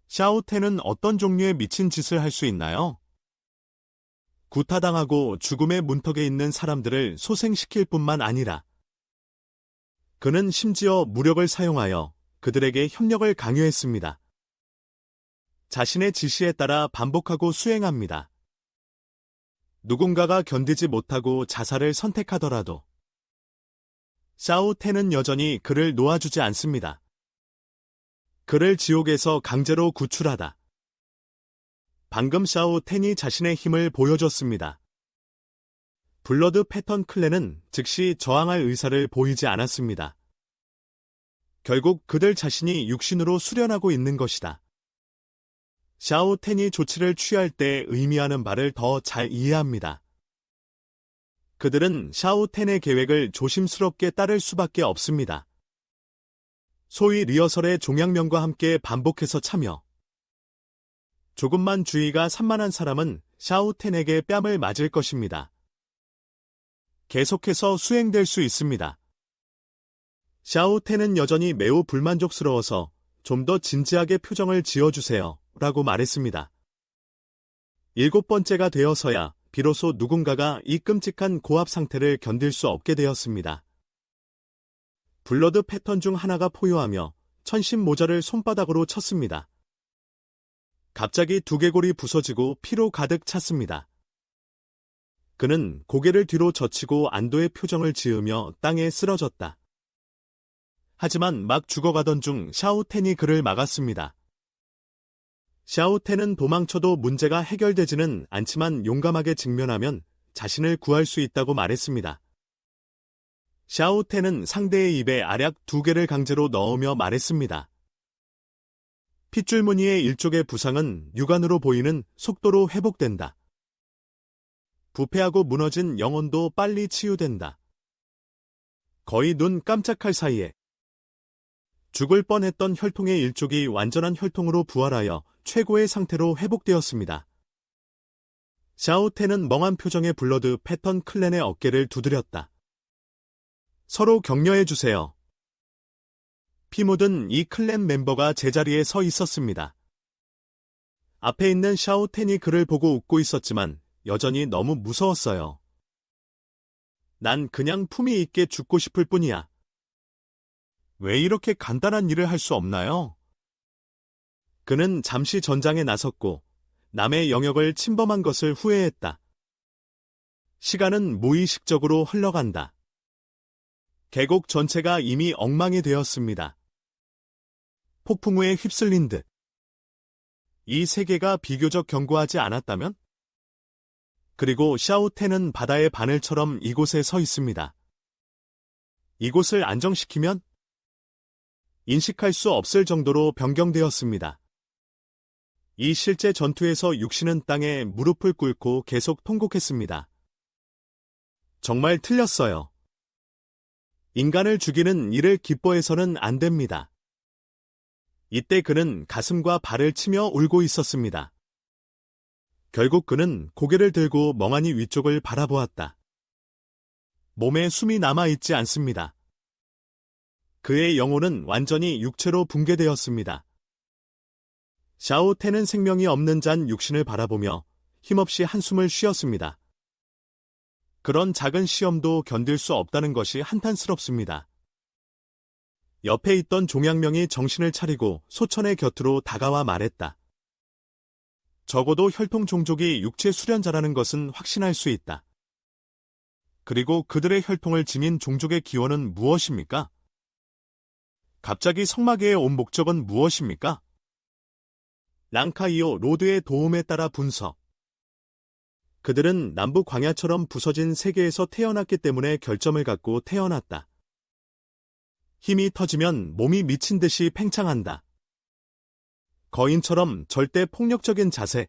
샤오텐은 어떤 종류의 미친 짓을 할 수 있나요? 구타당하고 죽음의 문턱에 있는 사람들을 소생시킬 뿐만 아니라 그는 심지어 무력을 사용하여 그들에게 협력을 강요했습니다. 자신의 지시에 따라 반복하고 수행합니다. 누군가가 견디지 못하고 자살을 선택하더라도 샤오텐은 여전히 그를 놓아주지 않습니다. 그를 지옥에서 강제로 구출하다. 방금 샤오텐이 자신의 힘을 보여줬습니다. 블러드 패턴 클랜은 즉시 저항할 의사를 보이지 않았습니다. 결국 그들 자신이 육신으로 수련하고 있는 것이다. 샤오텐이 조치를 취할 때 의미하는 바를 더 잘 이해합니다. 그들은 샤오텐의 계획을 조심스럽게 따를 수밖에 없습니다. 소위 리허설의 종양면과 함께 반복해서 참여. 조금만 주의가 산만한 사람은 샤오텐에게 뺨을 맞을 것입니다. 계속해서 수행될 수 있습니다. 샤오텐은 여전히 매우 불만족스러워서 좀 더 진지하게 표정을 지어주세요 라고 말했습니다. 7번째가 되어서야 비로소 누군가가 이 끔찍한 고압 상태를 견딜 수 없게 되었습니다. 블러드 패턴 중 하나가 포효하며 천신 모자를 손바닥으로 쳤습니다. 갑자기 두개골이 부서지고 피로 가득 찼습니다. 그는 고개를 뒤로 젖히고 안도의 표정을 지으며 땅에 쓰러졌다. 하지만 막 죽어가던 중 샤오텐이 그를 막았습니다. 샤오텐은 도망쳐도 문제가 해결되지는 않지만 용감하게 직면하면 자신을 구할 수 있다고 말했습니다. 샤오텐은 상대의 입에 알약 2개를 강제로 넣으며 말했습니다. 핏줄 무늬의 일종의 부상은 육안으로 보이는 속도로 회복된다. 부패하고 무너진 영혼도 빨리 치유된다. 거의 눈 깜짝할 사이에 죽을 뻔했던 혈통의 일족이 완전한 혈통으로 부활하여 최고의 상태로 회복되었습니다. 샤오텐은 멍한 표정의 블러드 패턴 클랜의 어깨를 두드렸다. 서로 격려해주세요. 피 묻은 이 클랜 멤버가 제자리에 서 있었습니다. 앞에 있는 샤오텐이 그를 보고 웃고 있었지만 여전히 너무 무서웠어요. 난 그냥 품위 있게 죽고 싶을 뿐이야. 왜 이렇게 간단한 일을 할 수 없나요? 그는 잠시 전장에 나섰고 남의 영역을 침범한 것을 후회했다. 시간은 무의식적으로 흘러간다. 계곡 전체가 이미 엉망이 되었습니다. 폭풍우에 휩쓸린 듯. 이 세계가 비교적 견고하지 않았다면? 그리고 샤오텐은 바다의 바늘처럼 이곳에 서 있습니다. 이곳을 안정시키면? 인식할 수 없을 정도로 변경되었습니다. 이 실제 전투에서 육신은 땅에 무릎을 꿇고 계속 통곡했습니다. 정말 틀렸어요. 인간을 죽이는 일을 기뻐해서는 안 됩니다. 이때 그는 가슴과 발을 치며 울고 있었습니다. 결국 그는 고개를 들고 멍하니 위쪽을 바라보았다. 몸에 숨이 남아있지 않습니다. 그의 영혼은 완전히 육체로 붕괴되었습니다. 샤오텐은 생명이 없는 잔 육신을 바라보며 힘없이 한숨을 쉬었습니다. 그런 작은 시험도 견딜 수 없다는 것이 한탄스럽습니다. 옆에 있던 종양명이 정신을 차리고 소천의 곁으로 다가와 말했다. 적어도 혈통 종족이 육체 수련자라는 것은 확신할 수 있다. 그리고 그들의 혈통을 지닌 종족의 기원은 무엇입니까? 갑자기 성마계에 온 목적은 무엇입니까? 랑카이오 로드의 도움에 따라 분석. 그들은 남부 광야처럼 부서진 세계에서 태어났기 때문에 결점을 갖고 태어났다. 힘이 터지면 몸이 미친 듯이 팽창한다. 거인처럼 절대 폭력적인 자세.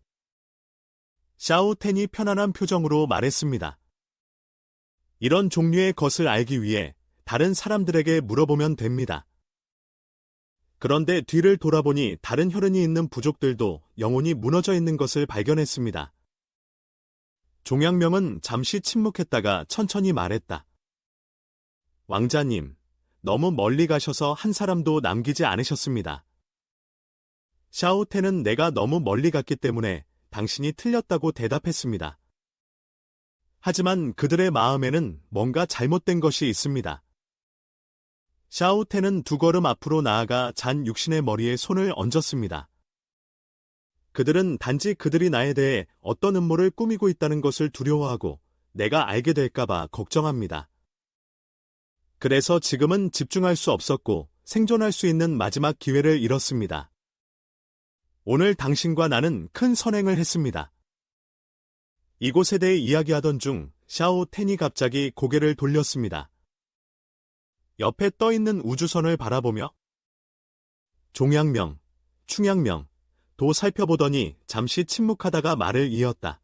샤오텐이 편안한 표정으로 말했습니다. 이런 종류의 것을 알기 위해 다른 사람들에게 물어보면 됩니다. 그런데 뒤를 돌아보니 다른 혈흔이 있는 부족들도 영혼이 무너져 있는 것을 발견했습니다. 종양명은 잠시 침묵했다가 천천히 말했다. 왕자님, 너무 멀리 가셔서 한 사람도 남기지 않으셨습니다. 샤오테는 내가 너무 멀리 갔기 때문에 당신이 틀렸다고 대답했습니다. 하지만 그들의 마음에는 뭔가 잘못된 것이 있습니다. 샤오테는 두 걸음 앞으로 나아가 잔 육신의 머리에 손을 얹었습니다. 그들은 단지 그들이 나에 대해 어떤 음모를 꾸미고 있다는 것을 두려워하고 내가 알게 될까봐 걱정합니다. 그래서 지금은 집중할 수 없었고 생존할 수 있는 마지막 기회를 잃었습니다. 오늘 당신과 나는 큰 선행을 했습니다. 이곳에 대해 이야기하던 중 샤오텐이 갑자기 고개를 돌렸습니다. 옆에 떠있는 우주선을 바라보며 종양명, 충양명, 도 살펴보더니 잠시 침묵하다가 말을 이었다.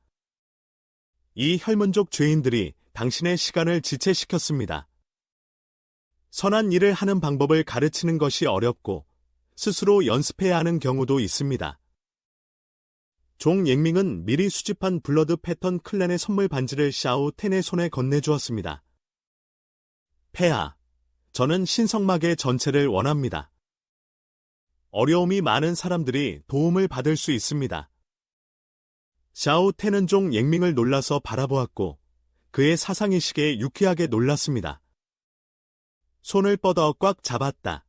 이 혈문족 죄인들이 당신의 시간을 지체시켰습니다. 선한 일을 하는 방법을 가르치는 것이 어렵고 스스로 연습해야 하는 경우도 있습니다. 종 옌밍은 미리 수집한 블러드 패턴 클랜의 선물 반지를 샤오텐의 손에 건네주었습니다. 폐하, 저는 신성막의 전체를 원합니다. 어려움이 많은 사람들이 도움을 받을 수 있습니다. 샤오텐은 종 옌밍을 놀라서 바라보았고 그의 사상의식에 유쾌하게 놀랐습니다. 손을 뻗어 꽉 잡았다.